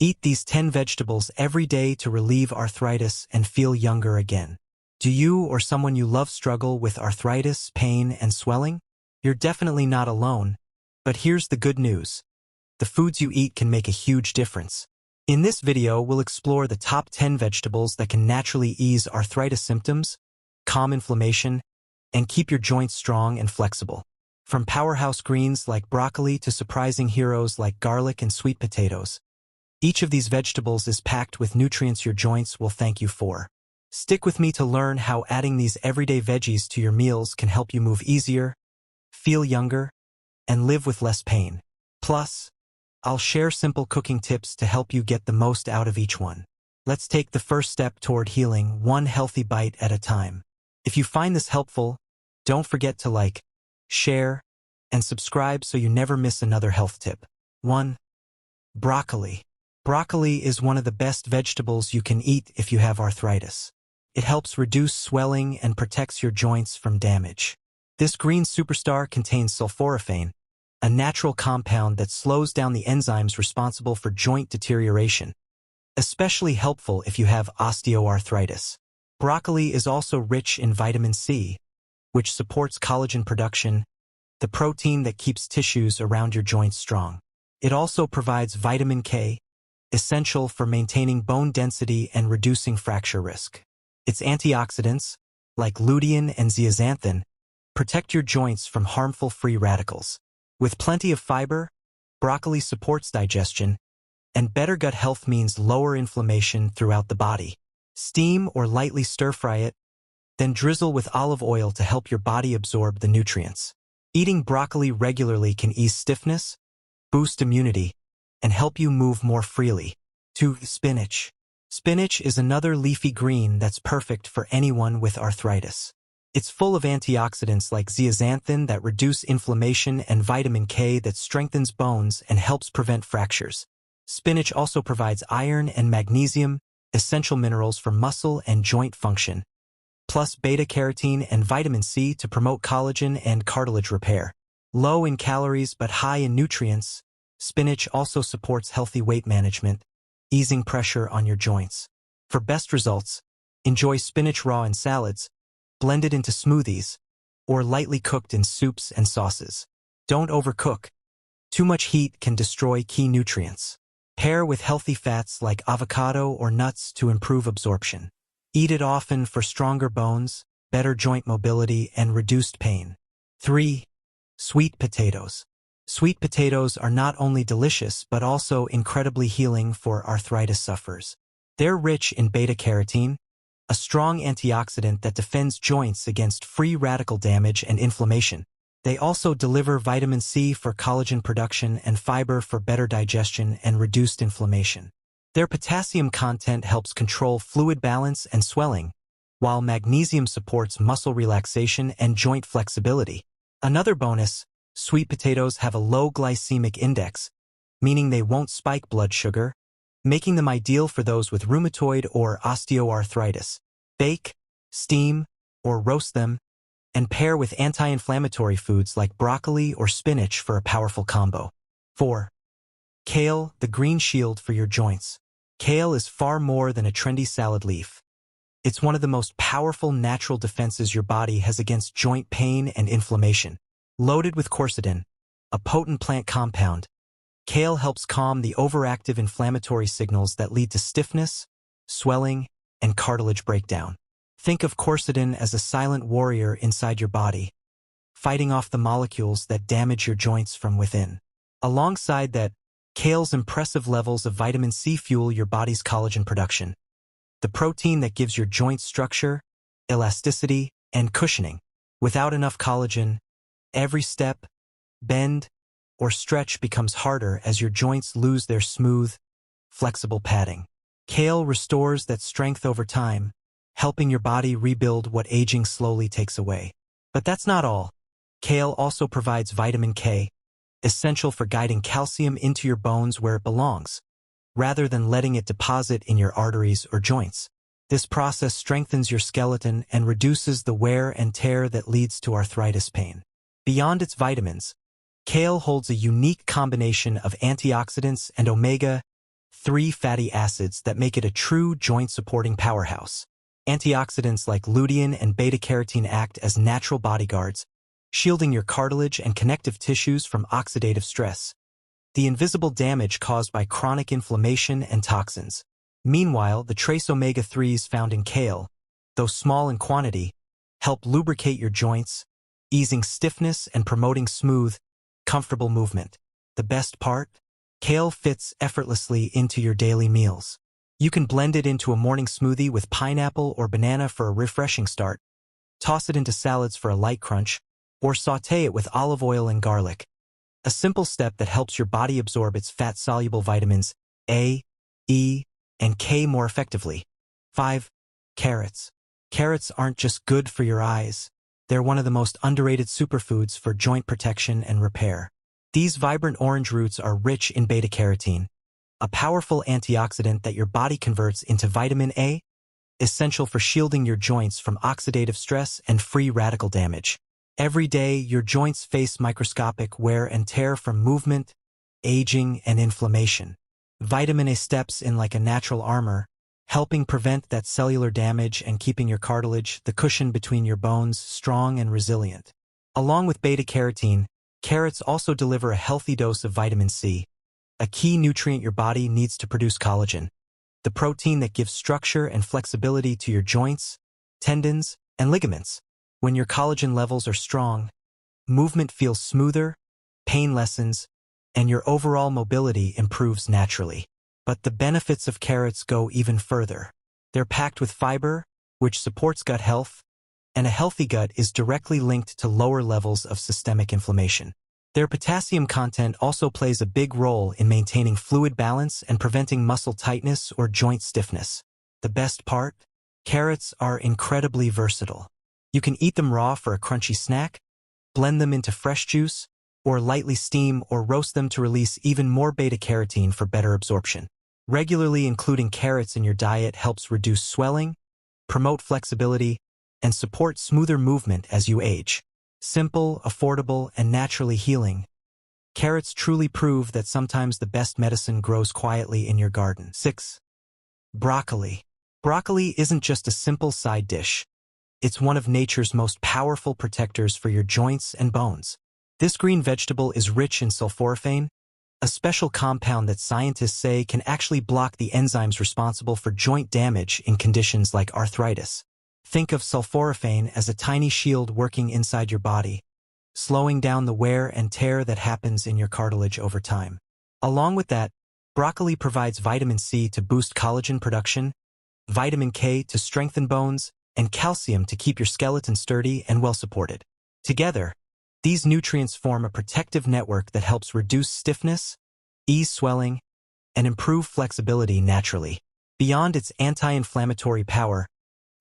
Eat these 10 vegetables every day to relieve arthritis and feel younger again. Do you or someone you love struggle with arthritis, pain, and swelling? You're definitely not alone. But here's the good news. The foods you eat can make a huge difference. In this video, we'll explore the top 10 vegetables that can naturally ease arthritis symptoms, calm inflammation, and keep your joints strong and flexible. From powerhouse greens like broccoli to surprising heroes like garlic and sweet potatoes, each of these vegetables is packed with nutrients your joints will thank you for. Stick with me to learn how adding these everyday veggies to your meals can help you move easier, feel younger, and live with less pain. Plus, I'll share simple cooking tips to help you get the most out of each one. Let's take the first step toward healing, one healthy bite at a time. If you find this helpful, don't forget to like, share, and subscribe so you never miss another health tip. 1. Broccoli. Broccoli is one of the best vegetables you can eat if you have arthritis. It helps reduce swelling and protects your joints from damage. This green superstar contains sulforaphane, a natural compound that slows down the enzymes responsible for joint deterioration, especially helpful if you have osteoarthritis. Broccoli is also rich in vitamin C, which supports collagen production, the protein that keeps tissues around your joints strong. It also provides vitamin K, essential for maintaining bone density and reducing fracture risk. Its antioxidants, like lutein and zeaxanthin, protect your joints from harmful free radicals. With plenty of fiber, broccoli supports digestion, and better gut health means lower inflammation throughout the body. Steam or lightly stir-fry it, then drizzle with olive oil to help your body absorb the nutrients. Eating broccoli regularly can ease stiffness, boost immunity, and help you move more freely. 2. Spinach. Spinach is another leafy green that's perfect for anyone with arthritis. It's full of antioxidants like zeaxanthin that reduce inflammation and vitamin K that strengthens bones and helps prevent fractures. Spinach also provides iron and magnesium, essential minerals for muscle and joint function, plus beta-carotene and vitamin C to promote collagen and cartilage repair. Low in calories but high in nutrients, spinach also supports healthy weight management, easing pressure on your joints. For best results, enjoy spinach raw in salads, blended into smoothies, or lightly cooked in soups and sauces. Don't overcook. Too much heat can destroy key nutrients. Pair with healthy fats like avocado or nuts to improve absorption. Eat it often for stronger bones, better joint mobility, and reduced pain. 3. Sweet potatoes. Sweet potatoes are not only delicious but also incredibly healing for arthritis sufferers. They're rich in beta-carotene, a strong antioxidant that defends joints against free radical damage and inflammation. They also deliver vitamin C for collagen production and fiber for better digestion and reduced inflammation. Their potassium content helps control fluid balance and swelling, while magnesium supports muscle relaxation and joint flexibility. Another bonus, sweet potatoes have a low glycemic index, meaning they won't spike blood sugar, making them ideal for those with rheumatoid or osteoarthritis. Bake, steam, or roast them, and pair with anti-inflammatory foods like broccoli or spinach for a powerful combo. 4. Kale, the green shield for your joints. Kale is far more than a trendy salad leaf. It's one of the most powerful natural defenses your body has against joint pain and inflammation. Loaded with quercetin, a potent plant compound, kale helps calm the overactive inflammatory signals that lead to stiffness, swelling, and cartilage breakdown. Think of quercetin as a silent warrior inside your body, fighting off the molecules that damage your joints from within. Alongside that, kale's impressive levels of vitamin C fuel your body's collagen production, the protein that gives your joints structure, elasticity, and cushioning. Without enough collagen, every step, bend, or stretch becomes harder as your joints lose their smooth, flexible padding. Kale restores that strength over time, helping your body rebuild what aging slowly takes away. But that's not all. Kale also provides vitamin K, essential for guiding calcium into your bones where it belongs, rather than letting it deposit in your arteries or joints. This process strengthens your skeleton and reduces the wear and tear that leads to arthritis pain. Beyond its vitamins, kale holds a unique combination of antioxidants and omega 3 fatty acids that make it a true joint-supporting powerhouse. Antioxidants like lutein and beta-carotene act as natural bodyguards, shielding your cartilage and connective tissues from oxidative stress, the invisible damage caused by chronic inflammation and toxins. Meanwhile, the trace omega-3s found in kale, though small in quantity, help lubricate your joints, easing stiffness and promoting smooth, comfortable movement. The best part? Kale fits effortlessly into your daily meals. You can blend it into a morning smoothie with pineapple or banana for a refreshing start, toss it into salads for a light crunch, or sauté it with olive oil and garlic. A simple step that helps your body absorb its fat-soluble vitamins A, E, and K more effectively. 5. Carrots. Carrots aren't just good for your eyes. They're one of the most underrated superfoods for joint protection and repair. These vibrant orange roots are rich in beta-carotene, a powerful antioxidant that your body converts into vitamin A, essential for shielding your joints from oxidative stress and free radical damage. Every day, your joints face microscopic wear and tear from movement, aging, and inflammation. Vitamin A steps in like a natural armor, helping prevent that cellular damage and keeping your cartilage, the cushion between your bones, strong and resilient. Along with beta-carotene, carrots also deliver a healthy dose of vitamin C, a key nutrient your body needs to produce collagen, the protein that gives structure and flexibility to your joints, tendons, and ligaments. When your collagen levels are strong, movement feels smoother, pain lessens, and your overall mobility improves naturally. But the benefits of carrots go even further. They're packed with fiber, which supports gut health, and a healthy gut is directly linked to lower levels of systemic inflammation. Their potassium content also plays a big role in maintaining fluid balance and preventing muscle tightness or joint stiffness. The best part? Carrots are incredibly versatile. You can eat them raw for a crunchy snack, blend them into fresh juice, or lightly steam or roast them to release even more beta-carotene for better absorption. Regularly including carrots in your diet helps reduce swelling, promote flexibility, and support smoother movement as you age. Simple, affordable, and naturally healing. Carrots truly prove that sometimes the best medicine grows quietly in your garden. 6. Broccoli. Broccoli isn't just a simple side dish. It's one of nature's most powerful protectors for your joints and bones. This green vegetable is rich in sulforaphane, a special compound that scientists say can actually block the enzymes responsible for joint damage in conditions like arthritis. Think of sulforaphane as a tiny shield working inside your body, slowing down the wear and tear that happens in your cartilage over time. Along with that, broccoli provides vitamin C to boost collagen production, vitamin K to strengthen bones, and calcium to keep your skeleton sturdy and well-supported. Together, these nutrients form a protective network that helps reduce stiffness, ease swelling, and improve flexibility naturally. Beyond its anti-inflammatory power,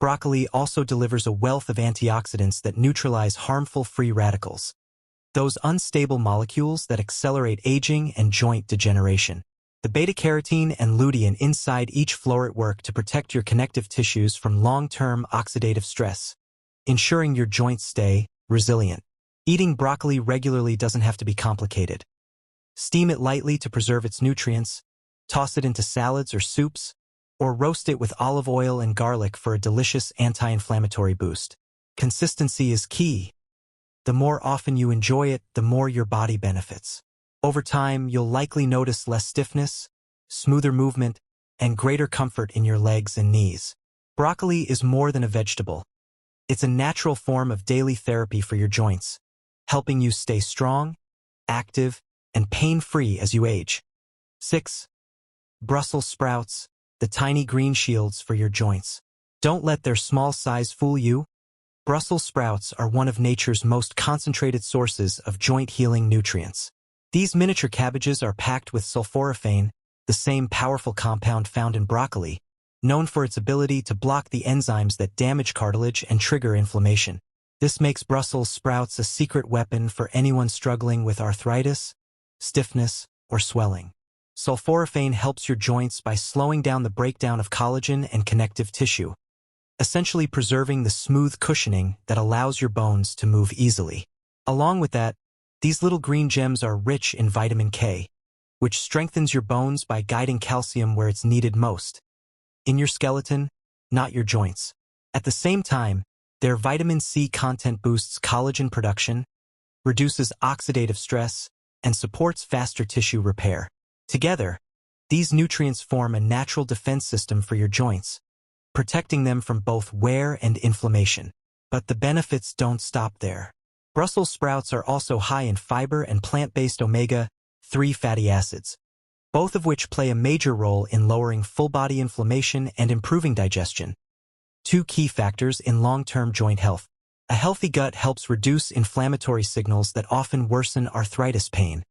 broccoli also delivers a wealth of antioxidants that neutralize harmful free radicals, those unstable molecules that accelerate aging and joint degeneration. The beta-carotene and lutein inside each floret work to protect your connective tissues from long-term oxidative stress, ensuring your joints stay resilient. Eating broccoli regularly doesn't have to be complicated. Steam it lightly to preserve its nutrients, toss it into salads or soups, or roast it with olive oil and garlic for a delicious anti-inflammatory boost. Consistency is key. The more often you enjoy it, the more your body benefits. Over time, you'll likely notice less stiffness, smoother movement, and greater comfort in your legs and knees. Broccoli is more than a vegetable. It's a natural form of daily therapy for your joints, helping you stay strong, active, and pain-free as you age. 6. Brussels sprouts, the tiny green shields for your joints. Don't let their small size fool you. Brussels sprouts are one of nature's most concentrated sources of joint-healing nutrients. These miniature cabbages are packed with sulforaphane, the same powerful compound found in broccoli, known for its ability to block the enzymes that damage cartilage and trigger inflammation. This makes Brussels sprouts a secret weapon for anyone struggling with arthritis, stiffness, or swelling. Sulforaphane helps your joints by slowing down the breakdown of collagen and connective tissue, essentially preserving the smooth cushioning that allows your bones to move easily. Along with that, these little green gems are rich in vitamin K, which strengthens your bones by guiding calcium where it's needed most. In your skeleton, not your joints. At the same time, their vitamin C content boosts collagen production, reduces oxidative stress, and supports faster tissue repair. Together, these nutrients form a natural defense system for your joints, protecting them from both wear and inflammation. But the benefits don't stop there. Brussels sprouts are also high in fiber and plant-based omega-3 fatty acids, both of which play a major role in lowering full-body inflammation and improving digestion. Two key factors in long-term joint health. A healthy gut helps reduce inflammatory signals that often worsen arthritis pain,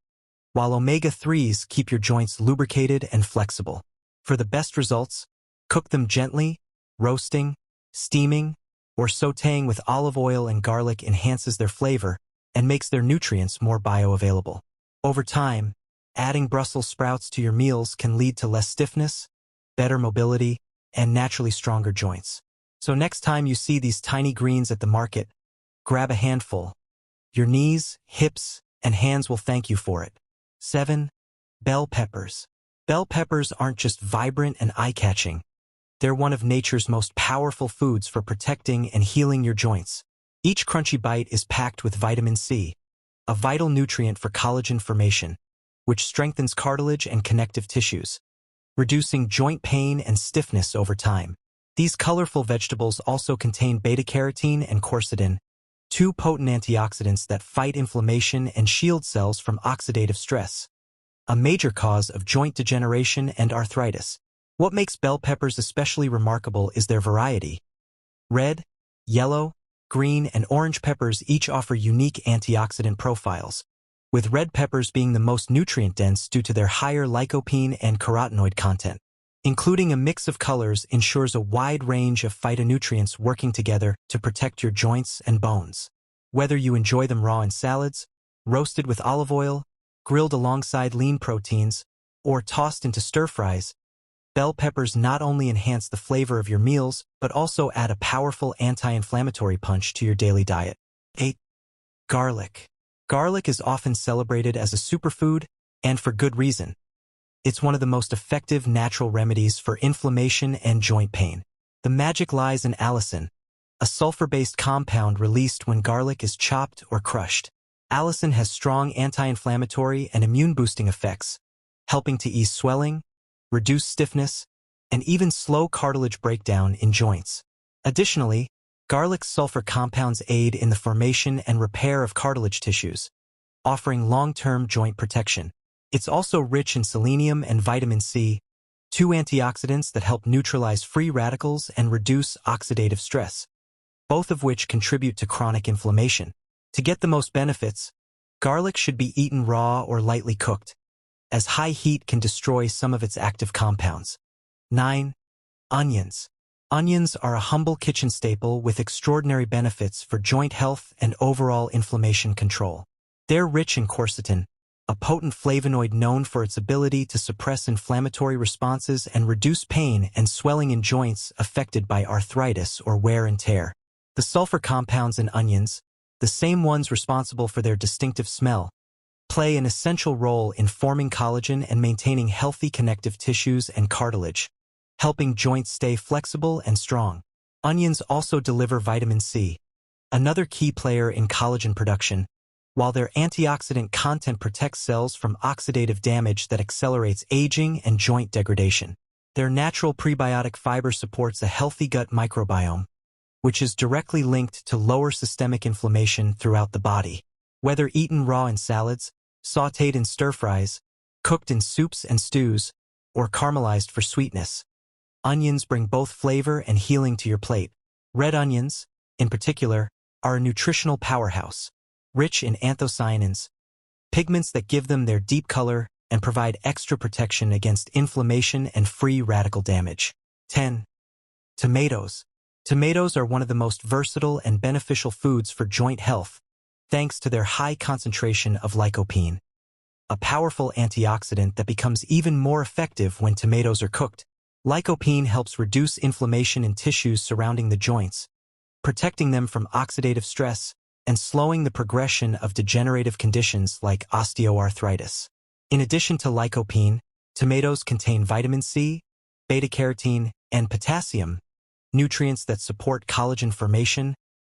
while omega-3s keep your joints lubricated and flexible. For the best results, cook them gently. Roasting, steaming, or sautéing with olive oil and garlic enhances their flavor and makes their nutrients more bioavailable. Over time, adding Brussels sprouts to your meals can lead to less stiffness, better mobility, and naturally stronger joints. So next time you see these tiny greens at the market, grab a handful. Your knees, hips, and hands will thank you for it. 7. Bell peppers. Bell peppers aren't just vibrant and eye-catching. They're one of nature's most powerful foods for protecting and healing your joints. Each crunchy bite is packed with vitamin C, a vital nutrient for collagen formation, which strengthens cartilage and connective tissues, reducing joint pain and stiffness over time. These colorful vegetables also contain beta-carotene and quercetin, two potent antioxidants that fight inflammation and shield cells from oxidative stress, a major cause of joint degeneration and arthritis. What makes bell peppers especially remarkable is their variety. Red, yellow, green, and orange peppers each offer unique antioxidant profiles, with red peppers being the most nutrient-dense due to their higher lycopene and carotenoid content. Including a mix of colors ensures a wide range of phytonutrients working together to protect your joints and bones. Whether you enjoy them raw in salads, roasted with olive oil, grilled alongside lean proteins, or tossed into stir-fries, bell peppers not only enhance the flavor of your meals, but also add a powerful anti-inflammatory punch to your daily diet. 8. Garlic. Garlic is often celebrated as a superfood, and for good reason. It's one of the most effective natural remedies for inflammation and joint pain. The magic lies in allicin, a sulfur-based compound released when garlic is chopped or crushed. Allicin has strong anti-inflammatory and immune-boosting effects, helping to ease swelling, reduce stiffness, and even slow cartilage breakdown in joints. Additionally, garlic's sulfur compounds aid in the formation and repair of cartilage tissues, offering long-term joint protection. It's also rich in selenium and vitamin C, two antioxidants that help neutralize free radicals and reduce oxidative stress, both of which contribute to chronic inflammation. To get the most benefits, garlic should be eaten raw or lightly cooked, as high heat can destroy some of its active compounds. 9. Onions. Onions are a humble kitchen staple with extraordinary benefits for joint health and overall inflammation control. They're rich in quercetin, a potent flavonoid known for its ability to suppress inflammatory responses and reduce pain and swelling in joints affected by arthritis or wear and tear. The sulfur compounds in onions, the same ones responsible for their distinctive smell, play an essential role in forming collagen and maintaining healthy connective tissues and cartilage, helping joints stay flexible and strong. Onions also deliver vitamin C, another key player in collagen production, while their antioxidant content protects cells from oxidative damage that accelerates aging and joint degradation. Their natural prebiotic fiber supports a healthy gut microbiome, which is directly linked to lower systemic inflammation throughout the body. Whether eaten raw in salads, sautéed in stir-fries, cooked in soups and stews, or caramelized for sweetness, onions bring both flavor and healing to your plate. Red onions, in particular, are a nutritional powerhouse, rich in anthocyanins, pigments that give them their deep color and provide extra protection against inflammation and free radical damage. 10. Tomatoes. Tomatoes are one of the most versatile and beneficial foods for joint health, thanks to their high concentration of lycopene, a powerful antioxidant that becomes even more effective when tomatoes are cooked. Lycopene helps reduce inflammation in tissues surrounding the joints, protecting them from oxidative stress and slowing the progression of degenerative conditions like osteoarthritis. In addition to lycopene, tomatoes contain vitamin C, beta-carotene, and potassium, nutrients that support collagen formation,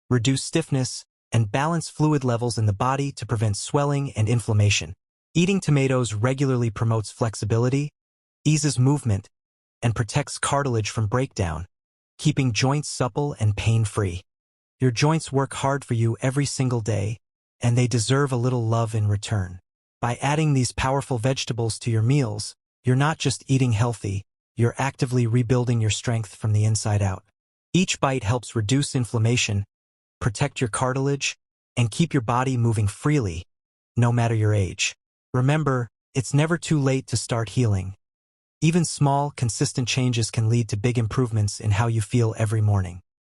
reduce stiffness, and balance fluid levels in the body to prevent swelling and inflammation. Eating tomatoes regularly promotes flexibility, eases movement, and protects cartilage from breakdown, keeping joints supple and pain-free. Your joints work hard for you every single day, and they deserve a little love in return. By adding these powerful vegetables to your meals, you're not just eating healthy, you're actively rebuilding your strength from the inside out. Each bite helps reduce inflammation, protect your cartilage, and keep your body moving freely, no matter your age. Remember, it's never too late to start healing. Even small, consistent changes can lead to big improvements in how you feel every morning.